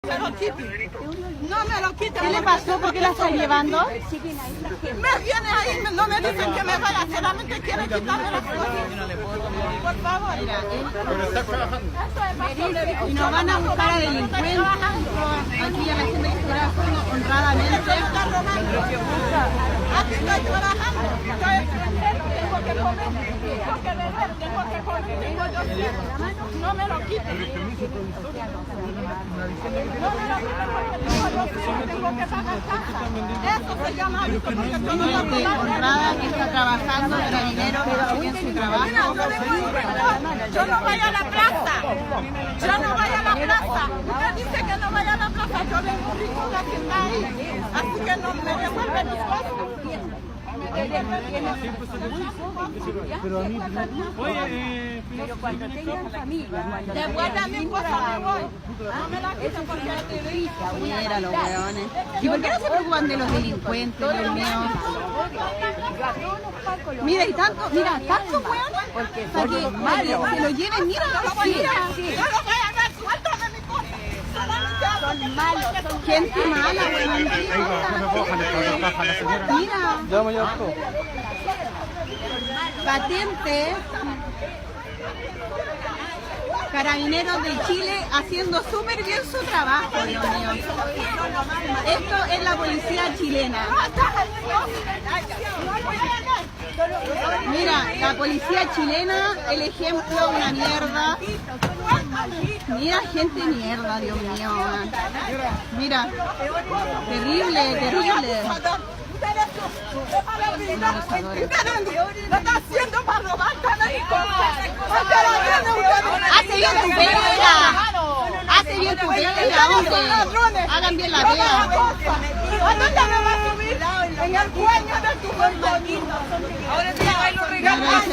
me lo quite. No me lo quite. ¿Qué le pasó? ¿Por qué la están llevando? Me viene ahí, no me dicen que me vaya, solamente quieren quitarme las cosas. Por favor. Mira, Pero está trabajando. y nos van a buscar a delincuentes. Aquí a la gente que está honradamente. Aquí estoy trabajando. Estoy extranjero, tengo que comer, tengo que beber, tengo que comer, tengo dos hijos. No me lo quiten. No me lo quiten porque tengo dos hijos, tengo que pagar casa. Eso se llama hábito, porque yo no lo Gente honrada que está trabajando, carabineros que hacen bien su trabajo. Yo no voy a la plaza. Yo no voy a la plaza. Usted dice que no vaya a la plaza. Yo vengo rico que está ahí. Así que no me devuelven mis cosas. Pero a mí, Pero cuando tengan familia, cuando Devuelvan mis cosas, me voy. No me la quiten porque Mira los hueones. ¿Y por qué no se preocupan de los delincuentes, Dios mío? Mira, y tanto, mira, tantos hueones. porque Para que son malos. se lo lleven, mira, Yo lo voy mira. a ver, suéltame mis cosas. Son malos, son Gente mala, huevón. Mira, llamo ya esto. patente. Carabineros de Chile haciendo súper bien su trabajo, Dios mío. Esto es la policía chilena. Mira, la policía chilena, el ejemplo, una mierda. Mira, gente mierda, Dios mío. Mira, terrible, terrible. Lo está haciendo para robar Hace bien tu pega. Hace bien tu pega, hombre. Hagan bien la pega. ¿A dónde me va a subir? En el cuello de tu montón. Ahora te bailo regalos.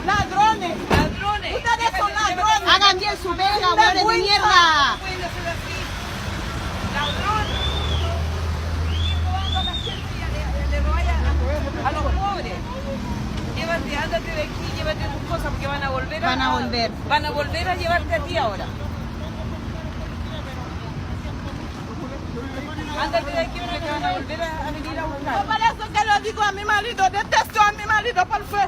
Ladrones. Ladrones. Ustedes son ladrones. Hagan bien su pega, hueones de mierda. A los pobres. Llévate, ándate de aquí, llévate tus cosas porque van a volver Van a volver. Van a volver a llevarte a ti ahora. Ándate de aquí porque te van a volver a venir a buscar. Por eso que lo digo a mi marido, detesto a mi marido, porque fue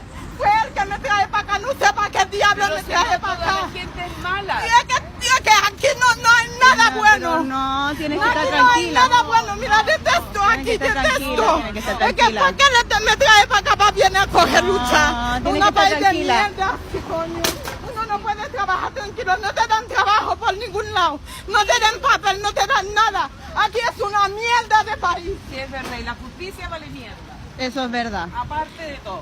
él que me trae para acá, no sé para qué diablo me trae para acá. La gente es mala. Y es que aquí no hay nada Pero bueno. no, tienes que estar Aquí no hay tranquila. nada bueno, mira, detesto aquí, que estar detesto. tranquila, tiene que estar Es que tranquila. ¿por qué me trae para acá para venir a coger lucha? tiene que Una estar país de tranquila. mierda, coño. Uno no puede trabajar tranquilo, no te dan trabajo por ningún lado. No te dan papel, no te dan nada. Aquí es una mierda de país. Sí, es verdad. Y la justicia vale mierda. Eso es verdad. Aparte de todo.